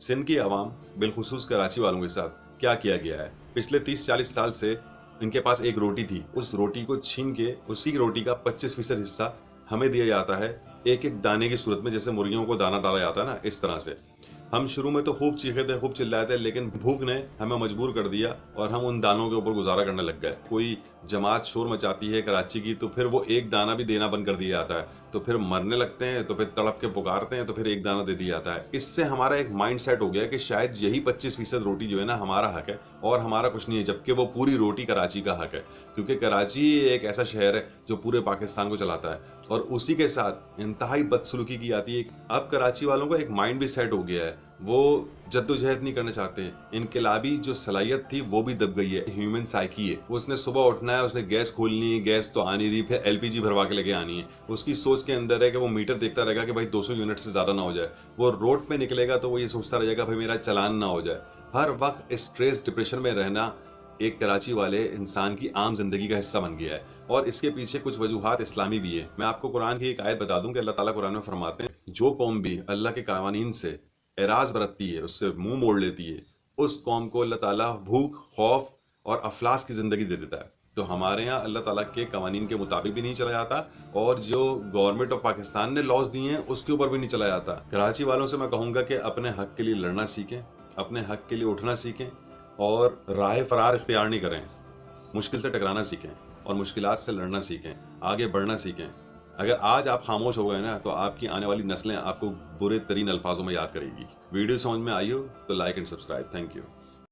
सिंध की आवाम बिलखुसूस कराची वालों के साथ क्या किया गया है। पिछले 30-40 साल से इनके पास एक रोटी थी, उस रोटी को छीन के उसी रोटी का 25% हिस्सा हमें दिया जाता है, एक एक दाने की सूरत में, जैसे मुर्गियों को दाना डाला जाता है ना, इस तरह से। हम शुरू में तो खूब चीखे थे, खूब चिल्लाए थे, लेकिन भूख ने हमें मजबूर कर दिया और हम उन दानों के ऊपर गुजारा करने लग गए। कोई जमात शोर मचाती है कराची की, तो फिर वो एक दाना भी देना बंद कर दिया जाता है, तो फिर मरने लगते हैं, तो फिर तड़प के पुकारते हैं, तो फिर एक दाना दे दिया जाता है। इससे हमारा एक माइंड सेट हो गया कि शायद यही 25% रोटी जो है ना हमारा हक है और हमारा कुछ नहीं है, जबकि वो पूरी रोटी कराची का हक है, क्योंकि कराची एक ऐसा शहर है जो पूरे पाकिस्तान को चलाता है और उसी के साथ इंतहाई बदसलूकी की जाती है। अब कराची वालों को एक माइंड भी सेट हो गया है, वो जद्दोजहद नहीं करना चाहते। इनकलाबी जो सलाहियत थी वो भी दब गई है, ह्यूमन साइकी है। उसने सुबह उठना है, उसने गैस खोलनी है, गैस तो आ नहीं रही, फिर एलपीजी भरवा के लेके आनी है। उसकी सोच के अंदर है कि वो मीटर देखता रहेगा कि भाई 200 यूनिट से ज़्यादा ना हो जाए। वो रोड पे निकलेगा तो वो ये सोचता रहेगा भाई मेरा चालान ना हो जाए। हर वक्त स्ट्रेस डिप्रेशन में रहना एक कराची वाले इंसान की आम जिंदगी का हिस्सा बन गया है और इसके पीछे कुछ वजूहात इस्लामी भी है। मैं आपको कुरान की एक आयत बता दूं कि अल्लाह ताला कुरान में फरमाते हैं, जो कौम भी अल्लाह के कावानीन से एराज बरतती है, उससे मुंह मोड़ लेती है, उस कौम को अल्लाह ताला भूख, खौफ और अफलास की ज़िंदगी दे देता है। तो हमारे यहाँ अल्लाह ताला के कवानीन के मुताबिक भी नहीं चला जाता और जो गवर्नमेंट ऑफ पाकिस्तान ने लॉज दिए हैं उसके ऊपर भी नहीं चला जाता। कराची वालों से मैं कहूँगा कि अपने हक के लिए लड़ना सीखें, अपने हक के लिए उठना सीखें और राह फरार इख्तियार नहीं करें। मुश्किल से टकराना सीखें और मुश्किलात से लड़ना सीखें, आगे बढ़ना सीखें। अगर आज आप खामोश हो गए ना तो आपकी आने वाली नस्लें आपको बुरे तरीन अल्फाजों में याद करेगी। वीडियो समझ में आई हो तो like and subscribe. Thank you.